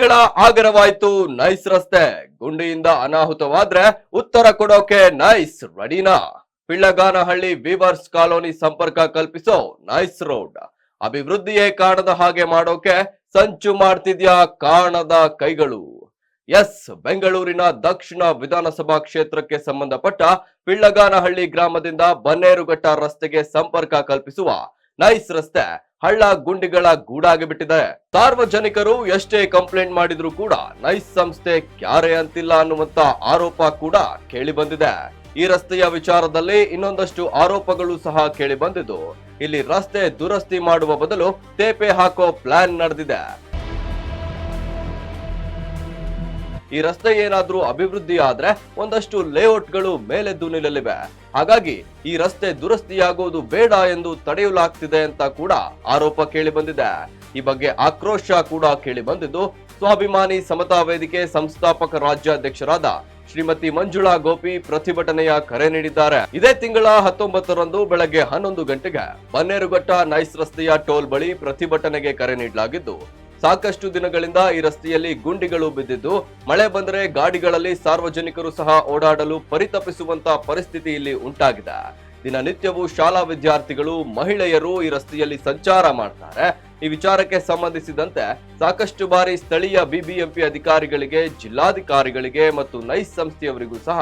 ತಿಂಗಳ ಆಗರವಾಯ್ತು ನೈಸ್ ರಸ್ತೆ. ಗುಂಡಿಯಿಂದ ಅನಾಹುತವಾದ್ರೆ ಉತ್ತರ ಕೊಡೋಕೆ ನೈಸ್ ರೆಡಿನಾ? ಪಿಳ್ಳಗಾನಹಳ್ಳಿ ವೀವರ್ಸ್ ಕಾಲೋನಿ ಸಂಪರ್ಕ ಕಲ್ಪಿಸೋ ನೈಸ್ ರೋಡ್ ಅಭಿವೃದ್ಧಿಯೇ ಕಾಣದ ಹಾಗೆ ಮಾಡೋಕೆ ಸಂಚು ಮಾಡ್ತಿದ್ಯಾ ಕಾಣದ ಕೈಗಳು. ಎಸ್, ಬೆಂಗಳೂರಿನ ದಕ್ಷಿಣ ವಿಧಾನಸಭಾ ಕ್ಷೇತ್ರಕ್ಕೆ ಸಂಬಂಧಪಟ್ಟ ಪಿಳ್ಳಗಾನಹಳ್ಳಿ ಗ್ರಾಮದಿಂದ ಬನ್ನೇರುಘಟ್ಟ ರಸ್ತೆಗೆ ಸಂಪರ್ಕ ಕಲ್ಪಿಸುವ ನೈಸ್ ರಸ್ತೆ ಹಳ್ಳ ಗುಂಡಿಗಳ ಗೂಡಾಗಿ ಬಿಟ್ಟಿದೆ. ಸಾರ್ವಜನಿಕರು ಎಷ್ಟೇ ಕಂಪ್ಲೇಂಟ್ ಮಾಡಿದ್ರು ಕೂಡ ನೈಸ್ ಸಂಸ್ಥೆ ಕ್ಯಾರೆ ಅಂತಿಲ್ಲ ಅನ್ನುವಂತ ಆರೋಪ ಕೂಡ ಕೇಳಿ ಬಂದಿದೆ. ಈ ರಸ್ತೆಯ ವಿಚಾರದಲ್ಲಿ ಇನ್ನೊಂದಷ್ಟು ಆರೋಪಗಳು ಸಹ ಕೇಳಿ ಬಂದಿದ್ದು, ಇಲ್ಲಿ ರಸ್ತೆ ದುರಸ್ತಿ ಮಾಡುವ ಬದಲು ತೇಪೆ ಹಾಕೋ ಪ್ಲಾನ್ ನಡೆದಿದೆ. ಈ ರಸ್ತೆ ಏನಾದ್ರೂ ಅಭಿವೃದ್ಧಿ ಆದ್ರೆ ಒಂದಷ್ಟು ಲೇಔಟ್ಗಳು ಮೇಲೆದ್ದು ನಿಲ್ಲಲಿವೆ. ಹಾಗಾಗಿ ಈ ರಸ್ತೆ ದುರಸ್ತಿಯಾಗುವುದು ಬೇಡ ಎಂದು ತಡೆಯಲಾಗ್ತಿದೆ ಅಂತ ಕೂಡ ಆರೋಪ ಕೇಳಿ ಬಂದಿದೆ. ಈ ಬಗ್ಗೆ ಆಕ್ರೋಶ ಕೂಡ ಕೇಳಿ ಬಂದಿದ್ದು, ಸ್ವಾಭಿಮಾನಿ ಸಮತಾ ವೇದಿಕೆ ಸಂಸ್ಥಾಪಕ ರಾಜ್ಯಾಧ್ಯಕ್ಷರಾದ ಶ್ರೀಮತಿ ಮಂಜುಳಾ ಗೋಪಿ ಪ್ರತಿಭಟನೆಯ ಕರೆ ನೀಡಿದ್ದಾರೆ. ಇದೇ ತಿಂಗಳ 19ರಂದು ಬೆಳಗ್ಗೆ 11 ಗಂಟೆಗೆ ಬನ್ನೇರುಘಟ್ಟ ನೈಸ್ ರಸ್ತೆಯ ಟೋಲ್ ಬಳಿ ಪ್ರತಿಭಟನೆಗೆ ಕರೆ ನೀಡಲಾಗಿದ್ದು, ಸಾಕಷ್ಟು ದಿನಗಳಿಂದ ಈ ರಸ್ತೆಯಲ್ಲಿ ಗುಂಡಿಗಳು ಬಿದ್ದಿದ್ದು, ಮಳೆ ಬಂದರೆ ಗಾಡಿಗಳಲ್ಲಿ ಸಾರ್ವಜನಿಕರು ಸಹ ಓಡಾಡಲು ಪರಿತಪಿಸುವಂತ ಪರಿಸ್ಥಿತಿ ಇಲ್ಲಿ ಉಂಟಾಗಿದೆ. ದಿನನಿತ್ಯವೂ ಶಾಲಾ ವಿದ್ಯಾರ್ಥಿಗಳು, ಮಹಿಳೆಯರು ಈ ರಸ್ತೆಯಲ್ಲಿ ಸಂಚಾರ ಮಾಡ್ತಾರೆ. ಈ ವಿಚಾರಕ್ಕೆ ಸಂಬಂಧಿಸಿದಂತೆ ಸಾಕಷ್ಟು ಬಾರಿ ಸ್ಥಳೀಯ ಬಿಬಿಎಂಪಿ ಅಧಿಕಾರಿಗಳಿಗೆ, ಜಿಲ್ಲಾಧಿಕಾರಿಗಳಿಗೆ ಮತ್ತು ನೈಸ್ ಸಂಸ್ಥೆಯವರಿಗೂ ಸಹ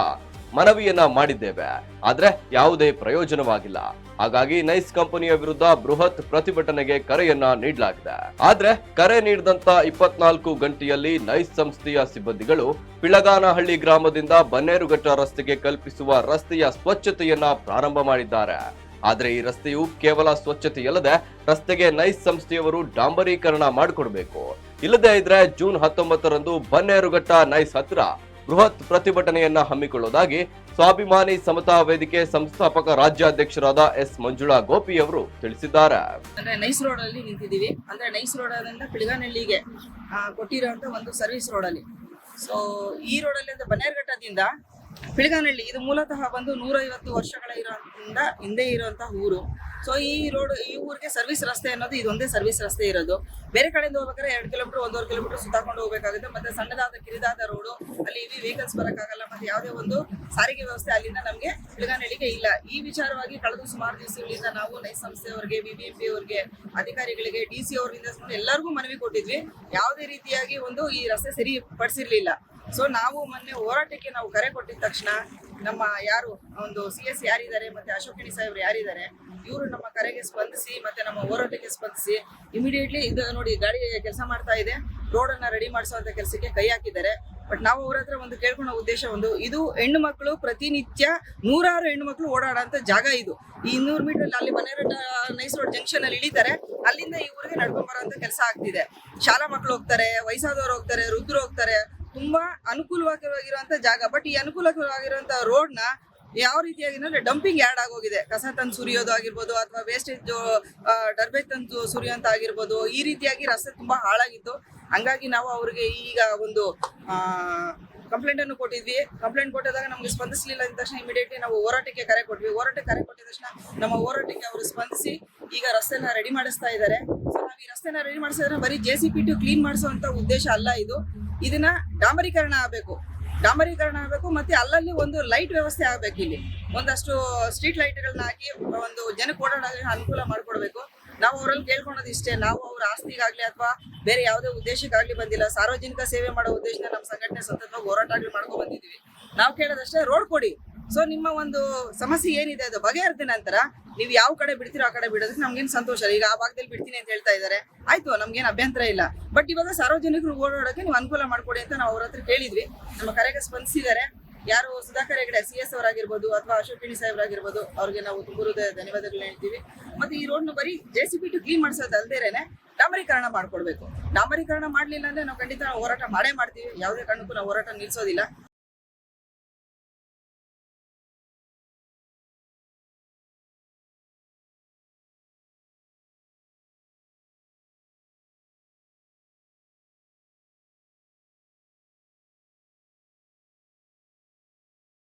ಮನವಿಯನ್ನ ಮಾಡಿದ್ದೇವೆ. ಆದ್ರೆ ಯಾವುದೇ ಪ್ರಯೋಜನವಾಗಿಲ್ಲ. ಹಾಗಾಗಿ ನೈಸ್ ಕಂಪನಿಯ ವಿರುದ್ಧ ಬೃಹತ್ ಪ್ರತಿಭಟನೆಗೆ ಕರೆಯನ್ನ ನೀಡಲಾಗಿದೆ. ಆದ್ರೆ ಕರೆ ನೀಡಿದಂತ 24 ಗಂಟೆಯಲ್ಲಿ ನೈಸ್ ಸಂಸ್ಥೆಯ ಸಿಬ್ಬಂದಿಗಳು ಪಿಳ್ಳಗಾನಹಳ್ಳಿ ಗ್ರಾಮದಿಂದ ಬನ್ನೇರುಘಟ್ಟ ರಸ್ತೆಗೆ ಕಲ್ಪಿಸುವ ರಸ್ತೆಯ ಸ್ವಚ್ಛತೆಯನ್ನ ಪ್ರಾರಂಭ ಮಾಡಿದ್ದಾರೆ. ಆದ್ರೆ ಈ ರಸ್ತೆಯು ಕೇವಲ ಸ್ವಚ್ಛತೆಯಲ್ಲದೆ ರಸ್ತೆಗೆ ನೈಸ್ ಸಂಸ್ಥೆಯವರು ಡಾಂಬರೀಕರಣ ಮಾಡಿಕೊಡ್ಬೇಕು. ಇಲ್ಲದೇ ಇದ್ರೆ ಜೂನ್ 19ರಂದು ಬನ್ನೇರುಘಟ್ಟ ನೈಸ್ ಹತ್ರ ಬೃಹತ್ ಪ್ರತಿಭಟನೆಯನ್ನ ಹಮ್ಮಿಕೊಳ್ಳುವುದಾಗಿ ಸ್ವಾಭಿಮಾನಿ ಸಮತಾ ವೇದಿಕೆ ಸಂಸ್ಥಾಪಕ ರಾಜ್ಯಾಧ್ಯಕ್ಷರಾದ ಎಸ್ ಮಂಜುಳಾ ಗೋಪಿ ಅವರು ತಿಳಿಸಿದ್ದಾರೆ. ಅಂದ್ರೆ ನೈಸ್ ರೋಡ್ ಅಲ್ಲಿ ನಿಂತಿದ್ದೀವಿ. ಅಂದ್ರೆ ನೈಸ್ ರೋಡ್ ಇಂದ ಪಿಳ್ಳಗಾನಹಳ್ಳಿಗೆ ಕೊಟ್ಟಿರುವಂತ ಒಂದು ಸರ್ವಿಸ್ ರೋಡ್ ಅಲ್ಲಿ. ಸೊ ಈ ರೋಡ್ ಅಲ್ಲಿ ಅಂದ್ರೆ ಬನ್ನೇರುಘಟ್ಟದಿಂದ ಪಿಳ್ಳಗಾನಹಳ್ಳಿ ಇದು ಮೂಲತಃ ಬಂದು 150 ವರ್ಷಗಳ ಹಿಂದೆ ಇರುವಂತಹ ಊರು. ಸೊ ಈ ಊರಿಗೆ ಸರ್ವಿಸ್ ರಸ್ತೆ ಅನ್ನೋದು ಇದೊಂದೇ ಸರ್ವಿಸ್ ರಸ್ತೆ ಇರೋದು. ಬೇರೆ ಕಡೆಯಿಂದ ಹೋಗ್ಬೇಕಾದ್ರೆ 2 ಕಿಲೋಮೀಟರ್ 1.5 ಕಿಲೋಮೀಟರ್ ಸುತ್ತಾಕೊಂಡು ಹೋಗ್ಬೇಕಾಗುತ್ತೆ. ಮತ್ತೆ ಸಣ್ಣದಾದ ಕಿರಿದಾದ ರೋಡು, ಅಲ್ಲಿ ವೆಹಿಕಲ್ಸ್ ಬರಕ್ಕಾಗಲ್ಲ. ಮತ್ತೆ ಯಾವುದೇ ಒಂದು ಸಾರಿಗೆ ವ್ಯವಸ್ಥೆ ಅಲ್ಲಿಂದ ನಮಗೆ ಪಿಳ್ಳಗಾನಹಳ್ಳಿಗೆ ಇಲ್ಲ. ಈ ವಿಚಾರವಾಗಿ ಕಳೆದ ಸುಮಾರು ದಿವಸಗಳಿಂದ ನಾವು ನೈಸ್ ಸಂಸ್ಥೆಯವರಿಗೆ, ಬಿಬಿಎಂಪಿ ಅವರಿಗೆ, ಅಧಿಕಾರಿಗಳಿಗೆ, DC ಅವರಿಂದ ಎಲ್ಲರಿಗೂ ಮನವಿ ಕೊಟ್ಟಿದ್ವಿ. ಯಾವುದೇ ರೀತಿಯಾಗಿ ಒಂದು ಈ ರಸ್ತೆ ಸರಿಪಡಿಸಿರ್ಲಿಲ್ಲ. ಸೊ ನಾವು ಮೊನ್ನೆ ಹೋರಾಟಕ್ಕೆ ನಾವು ಕರೆ ಕೊಟ್ಟಿದ ತಕ್ಷಣ ನಮ್ಮ ಯಾರು ಒಂದು CS ಯಾರಿದ್ದಾರೆ ಮತ್ತೆ ಅಶೋಕಿಣಿ ಸಾಹೇಬ್ರು ಯಾರಿದ್ದಾರೆ, ಇವರು ನಮ್ಮ ಕರೆಗೆ ಸ್ಪಂದಿಸಿ ಮತ್ತೆ ನಮ್ಮ ಹೋರಾಟಕ್ಕೆ ಸ್ಪಂದಿಸಿ ಇಮಿಡಿಯೇಟ್ಲಿ ಇದು ನೋಡಿ ಗಾಡಿ ಕೆಲಸ ಮಾಡ್ತಾ ಇದೆ, ರೋಡ್ ಅನ್ನ ರೆಡಿ ಮಾಡಿಸುವಂತ ಕೆಲಸಕ್ಕೆ ಕೈ ಹಾಕಿದ್ದಾರೆ. ಬಟ್ ನಾವು ಅವ್ರ ಹತ್ರ ಒಂದು ಕೇಳ್ಕೊಳ್ಳೋ ಉದ್ದೇಶ ಒಂದು, ಇದು ಹೆಣ್ಣು ಮಕ್ಕಳು ಪ್ರತಿನಿತ್ಯ 100 ಹೆಣ್ಣು ಮಕ್ಕಳು ಓಡಾಡೋಂಥ ಜಾಗ ಇದು. ಈ 200 ಮೀಟರ್ ಅಲ್ಲಿ ಬನ್ನೇರುಘಟ್ಟ ನೈಸ್ ರೋಡ್ ಜಂಕ್ಷನ್ ಅಲ್ಲಿ ಇಳಿತಾರೆ, ಅಲ್ಲಿಂದ ಈ ಊರಿಗೆ ನಡ್ಕೊಂಡ್ ಬರೋಂಥ ಕೆಲಸ ಆಗ್ತಿದೆ. ಶಾಲಾ ಮಕ್ಕಳು ಹೋಗ್ತಾರೆ, ವಯಸ್ಸಾದವರು ಹೋಗ್ತಾರೆ, ವೃದ್ಧರು ಹೋಗ್ತಾರೆ. ತುಂಬಾ ಅನುಕೂಲವಾಗಿರುವಂತ ಜಾಗ. ಬಟ್ ಈ ಅನುಕೂಲವಾಗಿರುವಂತ ರೋಡ್ ನ ಯಾವ ರೀತಿಯಾಗಿ ಅಂದ್ರೆ ಡಂಪಿಂಗ್ ಯಾರ್ಡ್ ಆಗೋಗಿದೆ. ಕಸ ತಂದು ಸುರಿಯೋದು ಆಗಿರ್ಬೋದು, ಅಥವಾ ವೇಸ್ಟೇಜ್ ಡರ್ಬೇಜ್ ತಂದು ಸುರಿಯೋಂತ ಆಗಿರ್ಬೋದು. ಈ ರೀತಿಯಾಗಿ ರಸ್ತೆ ತುಂಬಾ ಹಾಳಾಗಿತ್ತು. ಹಂಗಾಗಿ ನಾವು ಅವ್ರಿಗೆ ಈಗ ಒಂದು ಕಂಪ್ಲೇಂಟ್ ಅನ್ನು ಕೊಟ್ಟಿದ್ವಿ. ಕಂಪ್ಲೇಂಟ್ ಕೊಟ್ಟಿದಾಗ ನಮ್ಗೆ ಸ್ಪಂದಿಸಲಿಲ್ಲ ಅಂದ ತಕ್ಷಣ ಇಮಿಡಿಯೇಟ್ಲಿ ನಾವು ಹೋರಾಟಕ್ಕೆ ಕರೆ ಕೊಟ್ವಿ. ಹೋರಾಟಕ್ಕೆ ಕರೆ ಕೊಟ್ಟಿದ ತಕ್ಷಣ ನಮ್ಮ ಹೋರಾಟಕ್ಕೆ ಅವರು ಸ್ಪಂದಿಸಿ ಈಗ ರಸ್ತೆನ ರೆಡಿ ಮಾಡಿಸ್ತಾ ಇದ್ದಾರೆ. ಸೊ ನಾವು ಈ ರಸ್ತೆನ ರೆಡಿ ಮಾಡಿಸಿದ್ರೆ ಬರೀ JCP ಕ್ಲೀನ್ ಮಾಡಿಸುವಂತ ಉದ್ದೇಶ ಅಲ್ಲ ಇದು. ಇದನ್ನ ಡಾಂಬರೀಕರಣ ಆಗಬೇಕು ಮತ್ತೆ ಅಲ್ಲಲ್ಲಿ ಒಂದು ಲೈಟ್ ವ್ಯವಸ್ಥೆ ಆಗಬೇಕು. ಇಲ್ಲಿ ಒಂದಷ್ಟು ಸ್ಟ್ರೀಟ್ ಲೈಟ್ಗಳನ್ನ ಹಾಕಿ ಒಂದು ಜನಕ್ಕೆ ಓಡಾಡೋಕೆ ಅನುಕೂಲ ಮಾಡಿಕೊಡ್ಬೇಕು. ನಾವು ಅವರಲ್ಲಿ ಕೇಳ್ಕೊಳೋದು ಇಷ್ಟೇ, ನಾವು ಅವ್ರ ಆಸ್ತಿಗಾಗ್ಲಿ ಅಥವಾ ಬೇರೆ ಯಾವುದೇ ಉದ್ದೇಶಕ್ಕಾಗ್ಲಿ ಬಂದಿಲ್ಲ. ಸಾರ್ವಜನಿಕ ಸೇವೆ ಮಾಡೋ ಉದ್ದೇಶನ ನಮ್ಮ ಸಂಘಟನೆ ಸತತವಾಗಿ ಹೋರಾಟಗಳು ಮಾಡ್ಕೊಂಡು ಬಂದಿದ್ದೀವಿ. ನಾವು ಕೇಳೋದಷ್ಟೇ, ರೋಡ್ ಕೊಡಿ. ಸೊ ನಿಮ್ಮ ಒಂದು ಸಮಸ್ಯೆ ಏನಿದೆ ಅದು ಬಗೆಹರಿದ ನಂತರ ನೀವು ಯಾವ ಕಡೆ ಬಿಡ್ತೀರೋ ಆ ಕಡೆ ಬಿಡೋದಕ್ಕೆ ನಮ್ಗೇನು ಸಂತೋಷ. ಈಗ ಆ ಭಾಗದಲ್ಲಿ ಬಿಡ್ತೀನಿ ಅಂತ ಹೇಳ್ತಾ ಇದ್ದಾರೆ, ಆಯ್ತು, ನಮ್ಗೇನು ಅಭ್ಯಂತರ ಇಲ್ಲ. ಬಟ್ ಇವಾಗ ಸಾರ್ವಜನಿಕರು ಓಡಾಡೋಕೆ ನೀವು ಅನುಕೂಲ ಮಾಡ್ಕೊಡಿ ಅಂತ ನಾವು ಅವ್ರ ಹತ್ರ ಕೇಳಿದ್ವಿ. ನಮ್ಮ ಕರೆಗೆ ಸ್ಪಂದಿಸಿದ್ದಾರೆ. ಯಾರು ಸುಧಾಕರ್ ಹೆಗಡೆ CS ಅವರಾಗಿರ್ಬೋದು ಅಥವಾ ಅಶೋಕಿಣಿ ಸಾಹೇಬ್ರಾಗಿರ್ಬೋದು, ಅವ್ರಿಗೆ ನಾವು ತುಂಬ ಧನ್ಯವಾದಗಳನ್ನ ಹೇಳ್ತೀವಿ. ಮತ್ತೆ ಈ ರೋಡ್ನ ಬರೀ JCP ಕ್ಲೀನ್ ಮಾಡಿಸೋದಲ್ದೇನೆ ಡಾಂಬರೀಕರಣ ಮಾಡ್ಕೊಡ್ಬೇಕು. ಡಾಂಬರೀಕರಣ ಮಾಡ್ಲಿಲ್ಲ ಅಂದ್ರೆ ನಾವು ಖಂಡಿತ ಹೋರಾಟ ಮಾಡೇ ಮಾಡ್ತೀವಿ. ಯಾವುದೇ ಕಾರಣಕ್ಕೂ ನಾವು ಹೋರಾಟ ನಿಲ್ಸೋದಿಲ್ಲ.